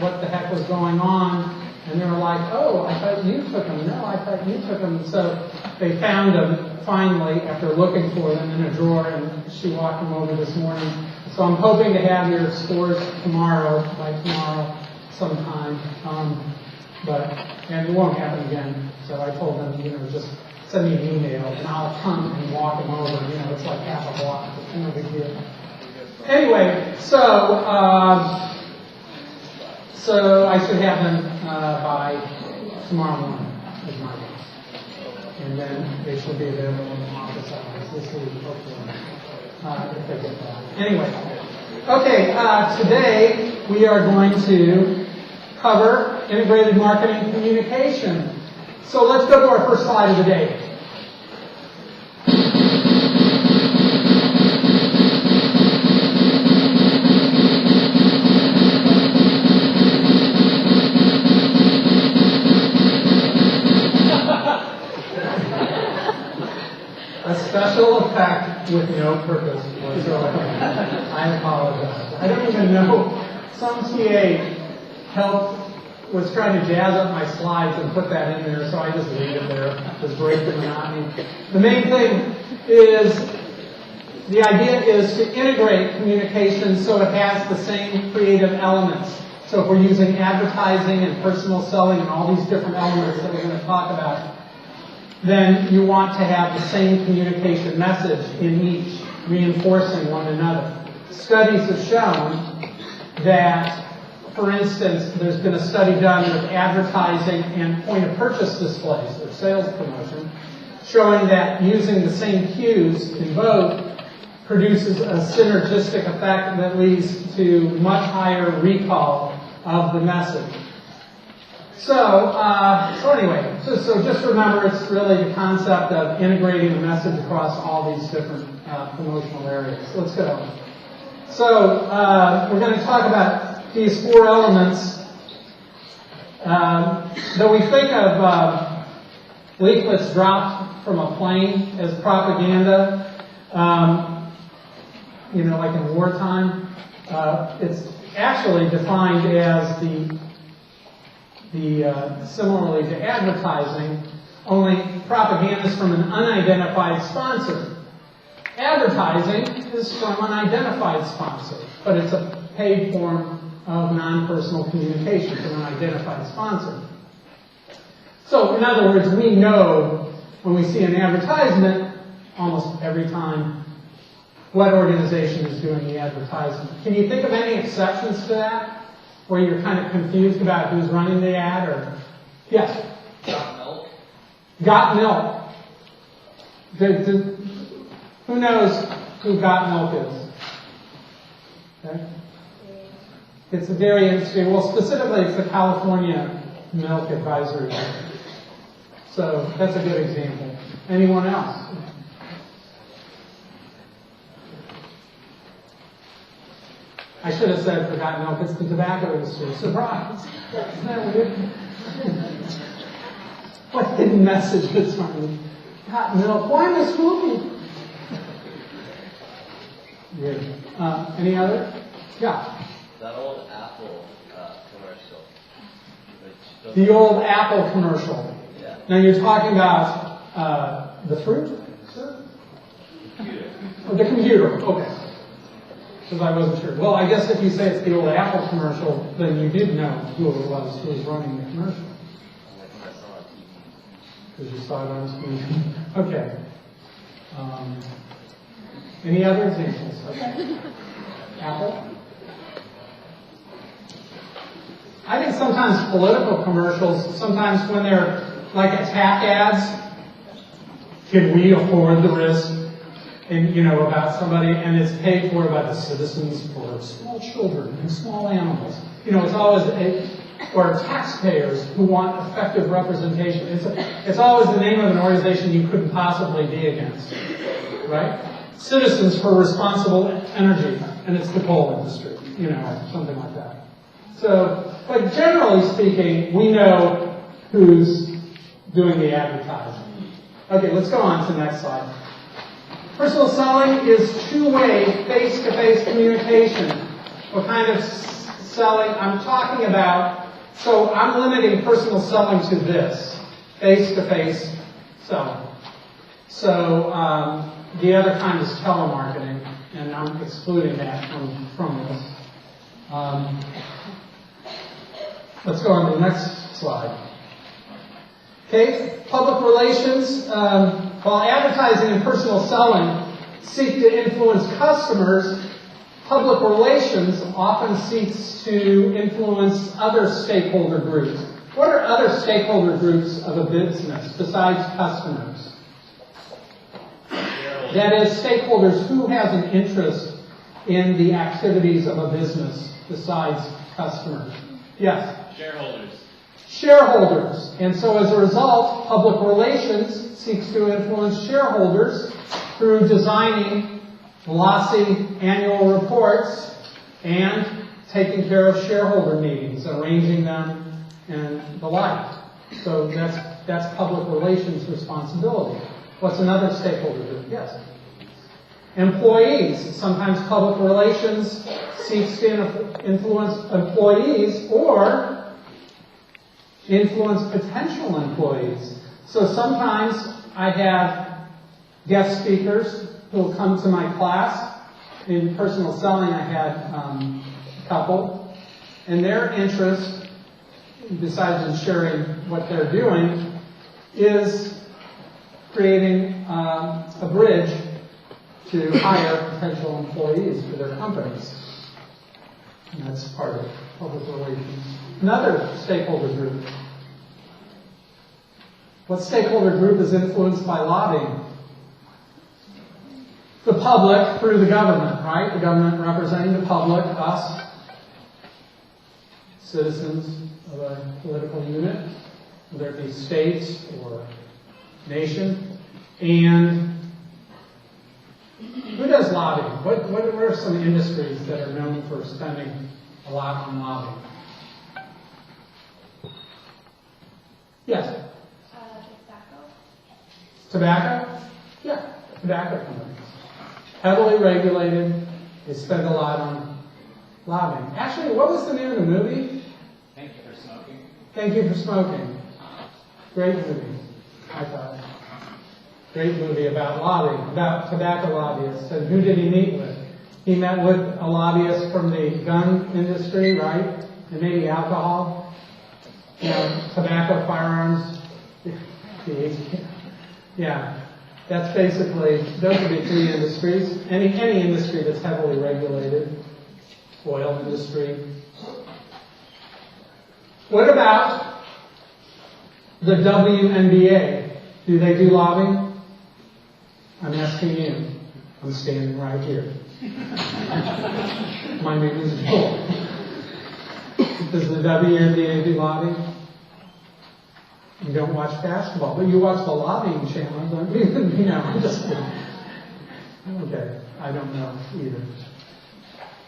what the heck was going on. And they were like, oh, I thought you took them. No, I thought you took them. So they found them finally after looking for them in a drawer, and she walked them over this morning. So I'm hoping to have your scores by tomorrow sometime. And it won't happen again. So I told them, just send me an email, and I'll come and walk them over. It's like half a block. It's no big deal. Anyway, so I should have them by tomorrow morning, is my guess. And then they should be available in the office hours this week, hopefully, if they get that. Anyway, okay, today we are going to cover integrated marketing communication. So let's go to our first slide of the day. A special effect with no purpose whatsoever. I apologize. I don't even know. Some TA was trying to jazz up my slides and put that in there, so I just leave it there. Just break the monotony. The main thing is, the idea is to integrate communication so it has the same creative elements. So if we're using advertising and personal selling and all these different elements that we're going to talk about, then you want to have the same communication message in each, reinforcing one another. Studies have shown that, for instance, there's been a study done with advertising and point-of-purchase displays, or sales promotion, showing that using the same cues in both produces a synergistic effect that leads to much higher recall of the message. So anyway, so just remember, it's really the concept of integrating the message across all these different promotional areas. So let's go. So we're going to talk about these four elements. Though we think of leaflets dropped from a plane as propaganda, like in wartime, it's actually defined as similarly to advertising, only propaganda is from an unidentified sponsor. Advertising is from an identified sponsor, but it's a paid form of non-personal communication from an identified sponsor. So, in other words, we know when we see an advertisement almost every time what organization is doing the advertisement. Can you think of any exceptions to that? Where you're kind of confused about who's running the ad, or yes? Got milk. Got milk. Who knows who Got Milk is? Okay. It's a dairy industry. Well, specifically, it's the California Milk Advisory Board. So that's a good example. Anyone else? I should have said for Got Milk, it's the tobacco industry. Surprise! Isn't that weird? What hidden message is from Got Milk? Why am I smoking? Weird. Any other? Yeah. That old Apple commercial. The old Apple commercial. Yeah. Now you're talking about the fruit? Sir? Computer. Oh, the computer. Okay. Because I wasn't sure. Well, I guess if you say it's the old Apple commercial, then you did know who it was who was running the commercial. I saw it on TV. Because you saw it on screen. Okay. Any other examples? Okay. Apple? I think sometimes political commercials, sometimes when they're like attack ads, can we afford the risk? And, about somebody, and it's paid for by the Citizens for Small Children and Small Animals. It's always or taxpayers who want effective representation. It's always the name of an organization you couldn't possibly be against, right? Citizens for Responsible Energy, and it's the coal industry, something like that. So, but generally speaking, we know who's doing the advertising. Okay, let's go on to the next slide. Personal selling is two-way, face-to-face communication. What kind of selling, I'm talking about, so I'm limiting personal selling to this, face-to-face selling. So the other kind is telemarketing, and I'm excluding that from this. Let's go on to the next slide. Okay, public relations. While advertising and personal selling seek to influence customers, public relations often seeks to influence other stakeholder groups. What are other stakeholder groups of a business besides customers? That is, stakeholders who has an interest in the activities of a business besides customers. Yes? Shareholders. Shareholders. And so as a result, public relations seeks to influence shareholders through designing glossy annual reports and taking care of shareholder meetings, arranging them, and the like. So that's public relations responsibility. What's another stakeholder group? Yes. Employees. Sometimes public relations seeks to influence employees or influence potential employees. So sometimes I have guest speakers who will come to my class. In personal selling, I had a couple, and their interest, besides in sharing what they're doing, is creating a bridge to hire potential employees for their companies. And that's part of public relations. Another stakeholder group. What stakeholder group is influenced by lobbying? The public through the government, right? The government representing the public, us, citizens of a political unit, whether it be states or nation. And who does lobbying? What are some industries that are known for spending a lot on lobbying? Yes? Tobacco? Yeah, tobacco companies. Heavily regulated. They spend a lot on lobbying. Actually, what was the name of the movie? Thank You for Smoking. Thank You for Smoking. Great movie, I thought. Great movie about lobbying, about tobacco lobbyists. And who did he meet with? He met with a lobbyist from the gun industry, right? And maybe alcohol. You know, tobacco, firearms. Yeah. That's basically, those would be three industries. Any industry that's heavily regulated. Oil industry. What about the WNBA? Do they do lobbying? I'm asking you. I'm standing right here. My name is Joel. Does the WNBA do lobbying? You don't watch basketball, but you watch the lobbying channel, don't you? You know, I'm just kidding. Okay, I don't know either.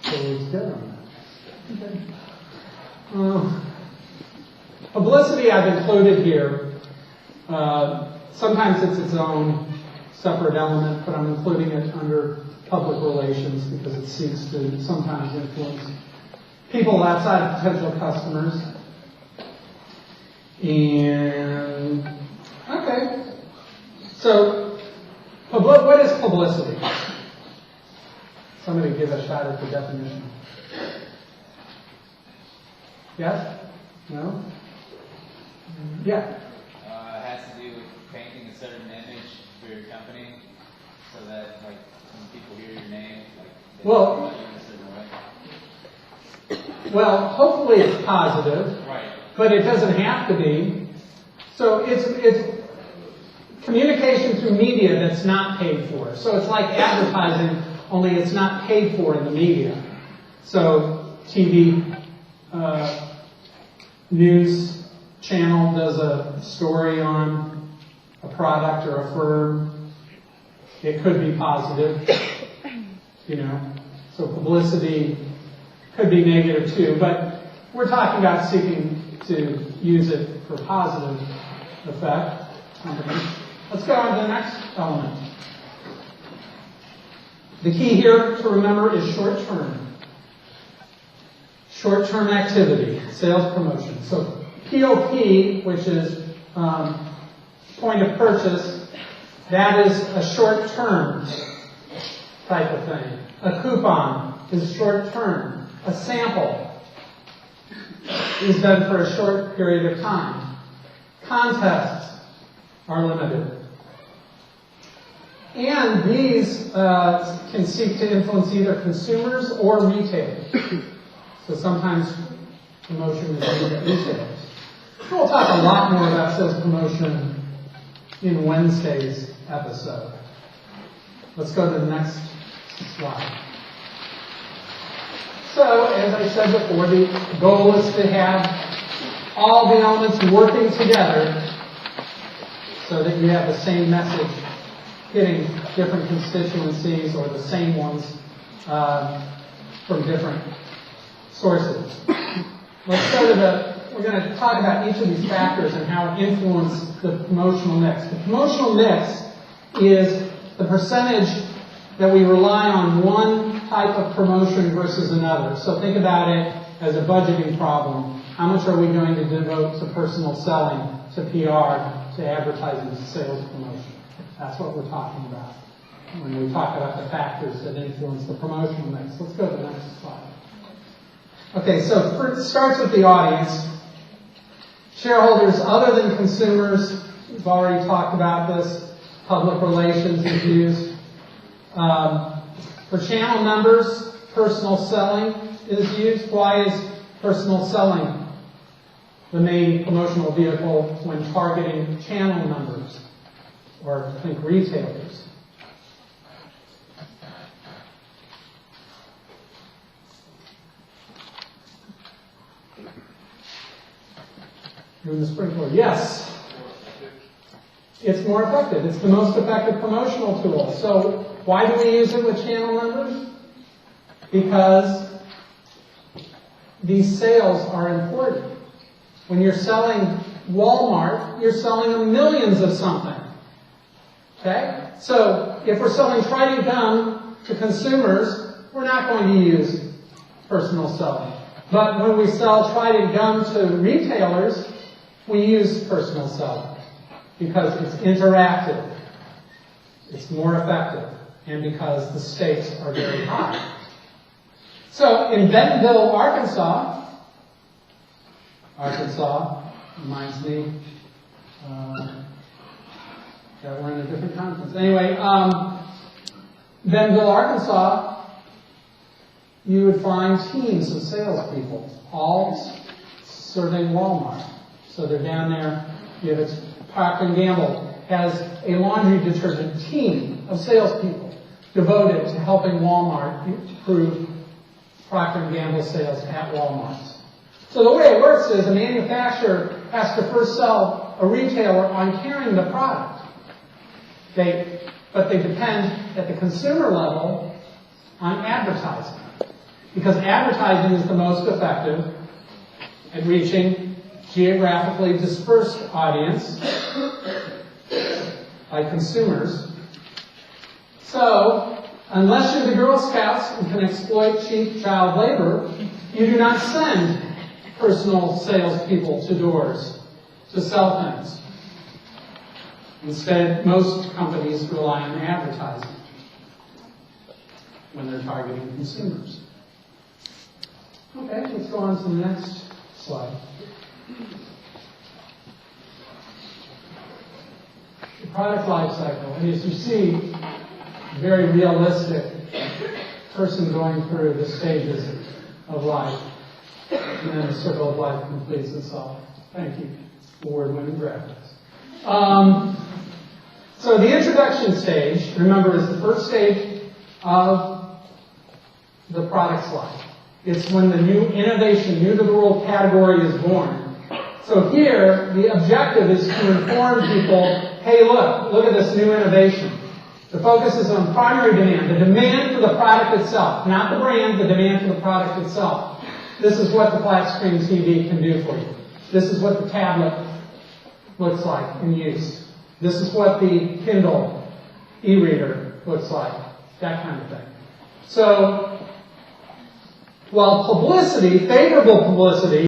So it's good on that. Okay. Publicity I've included here. Sometimes it's its own separate element, but I'm including it under public relations because it seeks to sometimes influence people outside of potential customers. And, okay. So, what is publicity? Somebody give a shot at the definition. Yes? No? Yeah. It has to do with painting a certain image for your company so that, like, when people hear your name, like, they Well, think about you in a certain way. Well, hopefully it's positive. Right. But it doesn't have to be. So it's communication through media that's not paid for. So it's like advertising, only it's not paid for in the media. So TV news channel does a story on a product or a firm. It could be positive, you know. So publicity could be negative too, but we're talking about seeking to use it for positive effect. Let's go on to the next element. The key here to remember is short term. short-term activity, sales promotion. So POP, which is point of purchase, that is a short-term type of thing. A coupon is short-term. A sample is done for a short period of time. Contests are limited. And these can seek to influence either consumers or retailers. So sometimes promotion is aimed at retailers. We'll talk a lot more about sales promotion in Wednesday's episode. Let's go to the next slide. So, as I said before, the goal is to have all the elements working together so that you have the same message hitting different constituencies or the same ones from different sources. Let's go to we're going to talk about each of these factors and how it influences the promotional mix. The promotional mix is the percentage that we rely on one type of promotion versus another. So think about it as a budgeting problem. How much are we going to devote to personal selling, to PR, to advertising, to sales promotion? That's what we're talking about when we talk about the factors that influence the promotional mix. Let's go to the next slide. Okay, so it starts with the audience. Shareholders other than consumers, we've already talked about this. Public relations is used. For channel members, personal selling is used. Why is personal selling the main promotional vehicle when targeting channel members, or think retailers? Doing the sprinkler. Yes. It's more effective. It's the most effective promotional tool. So why do we use it with channel members? Because these sales are important. When you're selling Walmart, you're selling them millions of something. Okay? So if we're selling Trident gum to consumers, we're not going to use personal selling. But when we sell Trident gum to retailers, we use personal selling because it's interactive, it's more effective, and because the stakes are very high. So in Bentonville, Arkansas reminds me that we're in a different conference. Anyway, Bentonville, Arkansas, you would find teams of salespeople all serving Walmart. So they're down there. You have Procter & Gamble has a laundry detergent team of salespeople devoted to helping Walmart improve Procter & Gamble sales at Walmart. So the way it works is a manufacturer has to first sell a retailer on carrying the product. But they depend at the consumer level on advertising. Because advertising is the most effective at reaching geographically dispersed audience, like consumers. So, unless you're the Girl Scouts and can exploit cheap child labor, you do not send personal salespeople to doors to sell things. Instead, most companies rely on advertising when they're targeting consumers. Okay, let's go on to the next slide. The product life cycle. And as you see, a very realistic person going through the stages of life. And then the circle of life completes itself. Thank you. Award-winning graphics. So the introduction stage, remember, is the first stage of the product's life. It's when the new innovation, new-to-the-world category is born. So here, the objective is to inform people, hey, look at this new innovation. The focus is on primary demand, the demand for the product itself, not the brand, the demand for the product itself. This is what the flat screen TV can do for you. This is what the tablet looks like in use. This is what the Kindle e-reader looks like, that kind of thing. So, Well, publicity, favorable publicity,